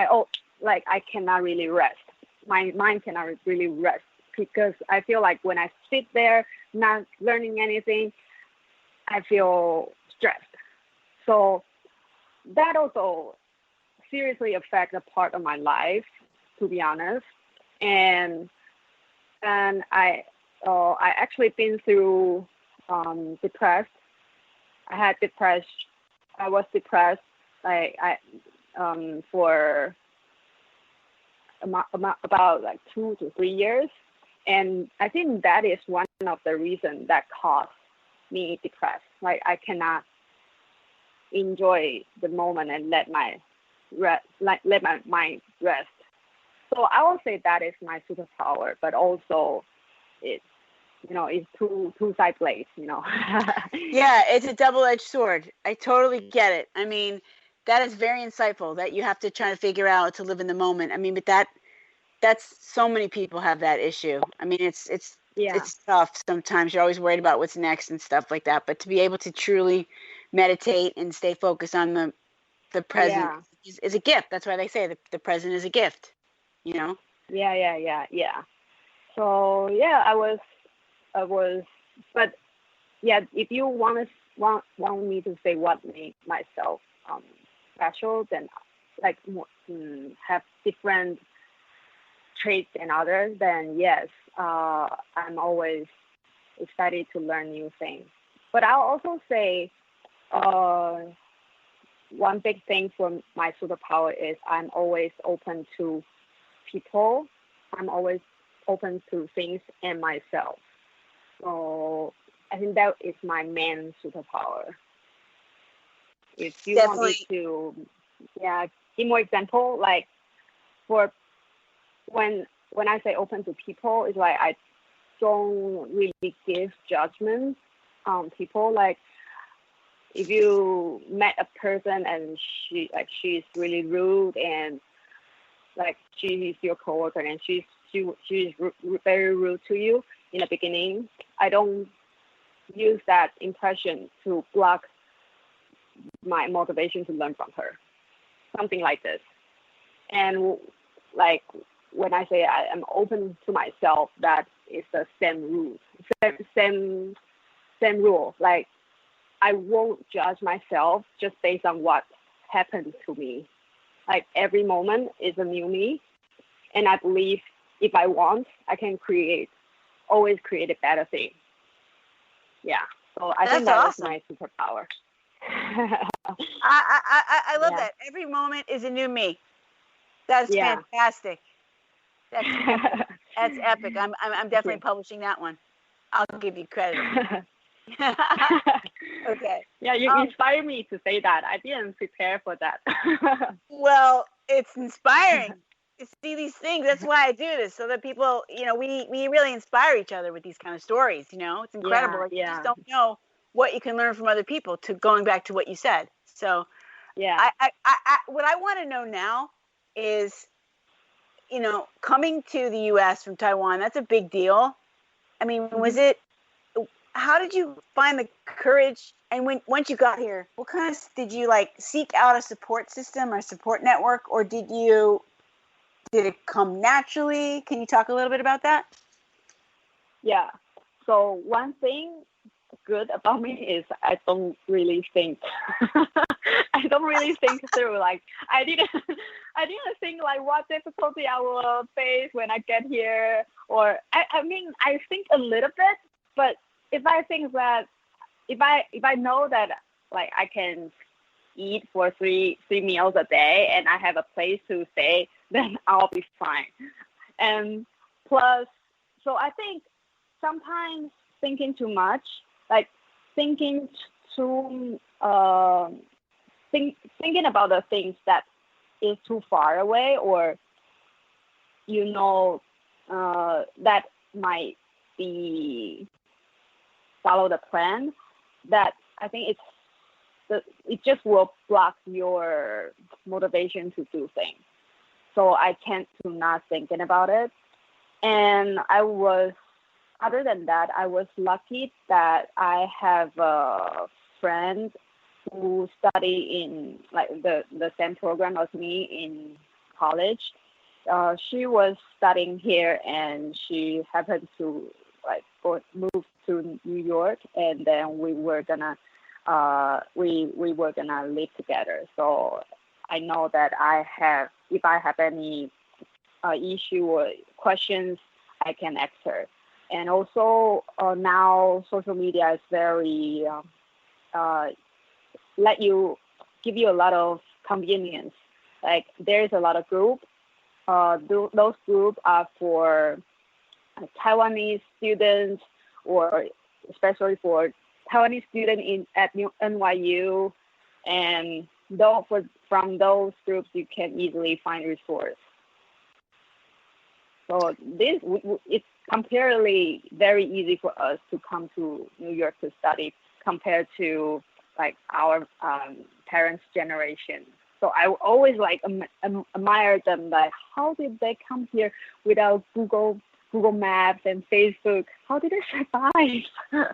I cannot really rest. My mind cannot really rest because I feel like when I sit there not learning anything, I feel stressed. So that also seriously affect a part of my life, to be honest. And I actually been through depressed. I had depressed. I was depressed for about like 2 to 3 years, and I think that is one of the reasons that caused me depressed. Like I cannot enjoy the moment and let my mind rest. So I will say that is my superpower, but also it's it's two side blades. Yeah, it's a double-edged sword. I totally get it. I mean, that is very insightful that you have to try to figure out to live in the moment. I mean, but that's so many people have that issue. I mean, it's tough sometimes. You're always worried about what's next and stuff like that. But to be able to truly meditate and stay focused on the present is a gift. That's why they say the present is a gift. Yeah. So yeah, I was, but yeah, if you want me to say what made myself special, then like have different traits than others, then yes, I'm always excited to learn new things. But I'll also say one big thing for my superpower is I'm always open to people. I'm always open to things and myself. So I think that is my main superpower. If you want me to, give more example, like for when I say open to people, it's like I don't really give judgment on people. Like if you met a person and she's really rude and like she's your coworker and she's very rude to you in the beginning, I don't use that impression to block my motivation to learn from her. Something like this. And like when I say I am open to myself, that is the same rule. Like I won't judge myself just based on what happened to me. Like every moment is a new me, and I believe if I want, I can always create a better thing. Yeah. So I think that is my superpower. I love that. Every moment is a new me. That's fantastic. That's epic. I'm definitely publishing that one. I'll give you credit. Okay. Yeah, you inspired me to say that. I didn't prepare for that. Well, it's inspiring to see these things. That's why I do this, so that people, we really inspire each other with these kind of stories. It's incredible. You just don't know what you can learn from other people. To going back to what you said. So, I what I want to know now is, coming to the U.S. from Taiwan. That's a big deal. I mean, how did you find the courage? And once you got here, what kind of did you seek out a support system or support network, or did it come naturally? Can you talk a little bit about that? Yeah. So one thing good about me is I don't really think. I don't really think through. Like I didn't think like what difficulty I will face when I get here, or I mean I think a little bit, but if I think that if I know that like I can eat for three meals a day and I have a place to stay, then I'll be fine. And plus, so I think sometimes thinking too much, like thinking about the things that is too far away, or that might be follow the plan, that I think it just will block your motivation to do things. So I tend to not thinking about it. And other than that, I was lucky that I have a friend who study in like the same program as me in college. She was studying here, and she happened to move to New York, and then we were gonna live together. So I know that if I have any issue or questions, I can ask her. And also now social media is very give you a lot of convenience. Like there's a lot of groups. Those groups are for Taiwanese students, or especially for Taiwanese students at NYU, and from those groups you can easily find resources. So it's comparatively very easy for us to come to New York to study compared to like our parents' generation. So I always admire them, like how did they come here without Google Maps and Facebook? How did they survive?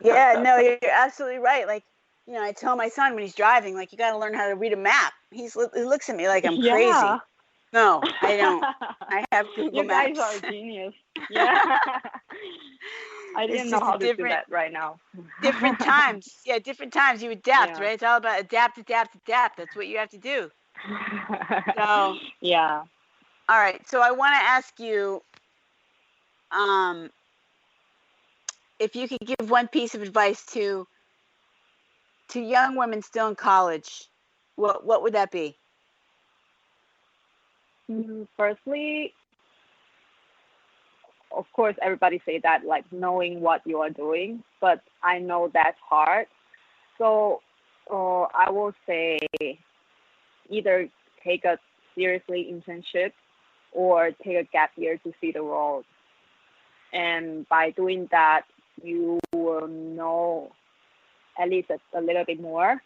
Yeah, no, you're absolutely right. Like, I tell my son when he's driving, like, you got to learn how to read a map. He looks at me like I'm crazy. No, I don't. I have Google Maps. You guys are genius. Yeah. I didn't know how to do that right now. Different times. Yeah, different times you adapt, right? It's all about adapt. That's what you have to do. So, yeah. All right. So I want to ask you, if you could give one piece of advice to young women still in college, what would that be? Firstly, of course, everybody say that, like knowing what you are doing, but I know that's hard. So I will say either take a seriously internship or take a gap year to see the world. And by doing that, you will know at least a little bit more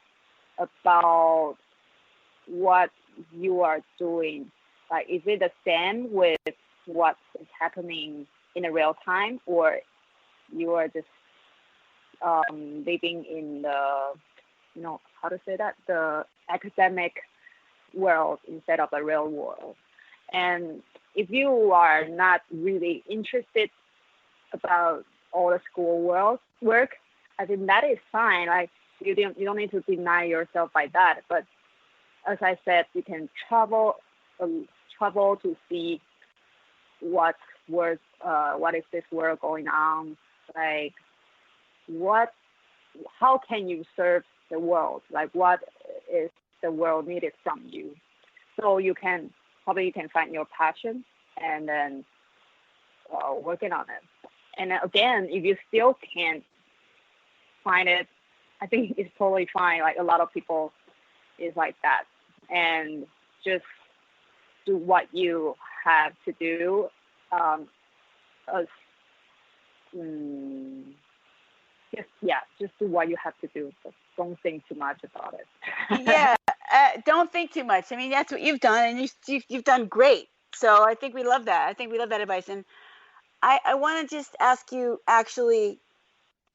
about what you are doing. Like, is it the same with what is happening in a real time, or you are just living in the, how to say that, the academic world instead of the real world? And if you are not really interested about all the school work, I think that is fine. Like you don't need to deny yourself by that. But as I said, you can travel to see what is this world going on, like how can you serve the world, like what is the world needed from you, so you can find your passion and then working on it. And again, if you still can't find it, I think it's totally fine. Like a lot of people is like that, and just do what you have to do. Just do what you have to do. But don't think too much about it. Yeah, don't think too much. I mean, that's what you've done, and you've done great. So I think we love that. I think we love that advice. And I want to just ask you actually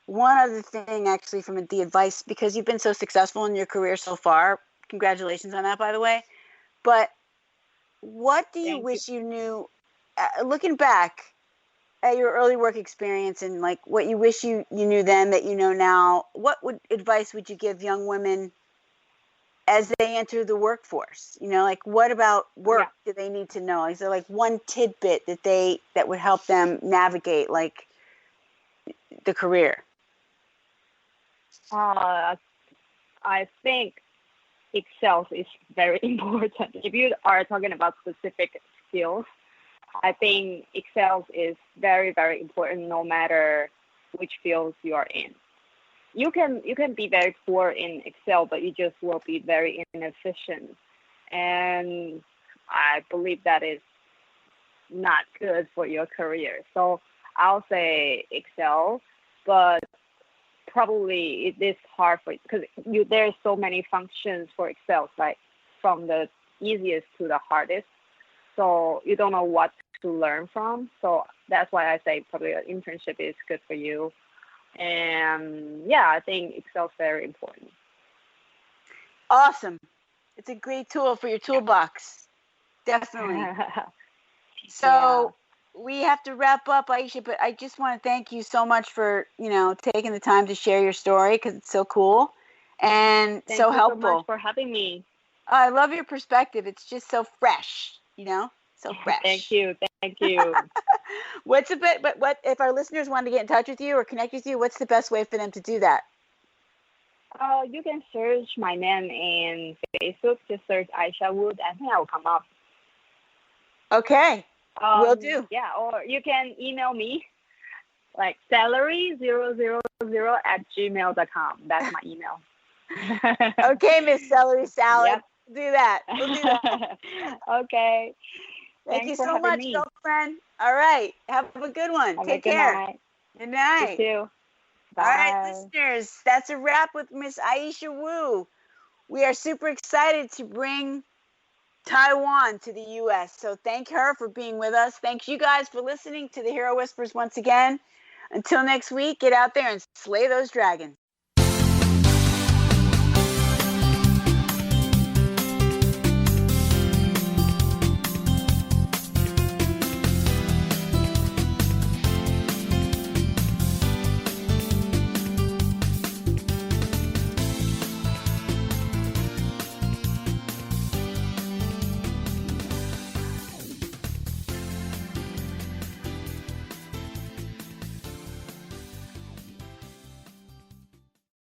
one other thing, actually, from the advice, because you've been so successful in your career so far. Congratulations on that, by the way. But what do you wish you knew, looking back at your early work experience, and like what you wish you knew then that you know now? What advice would you give young women as they enter the workforce? Like what about work do they need to know? Is there like one tidbit that would help them navigate like the career? I think Excel is very important. If you are talking about specific skills, I think Excel is very, very important no matter which fields you are in. You can be very poor in Excel, but you just will be very inefficient. And I believe that is not good for your career. So I'll say Excel, but probably it is hard for because there's so many functions for Excel, like from the easiest to the hardest. So you don't know what to learn from. So that's why I say probably an internship is good for you. And I think Excel is very important. Awesome. It's a great tool for your toolbox. Definitely. So we have to wrap up, Aisha, but I just want to thank you so much for, taking the time to share your story, because it's so cool and so helpful. Thank you so much for having me. I love your perspective. It's just so fresh, so fresh. Thank you. Thank you. What if our listeners want to get in touch with you or connect with you, what's the best way for them to do that? You can search my name in Facebook. Just search AISHA WU. I think I will come up. Okay. Will do. Yeah, or you can email me, like celery000@gmail.com. That's my email. Okay, Miss Celery Salad. Yep. Do that. We'll do that. Okay. Thank you so much, girlfriend. All right. Have a good one. Take care. Night. Good night. You too. Bye. All right, listeners. That's a wrap with Miss AISHA WU. We are super excited to bring Taiwan to the U.S. So thank her for being with us. Thanks you guys for listening to the Hero Whispers once again. Until next week, get out there and slay those dragons.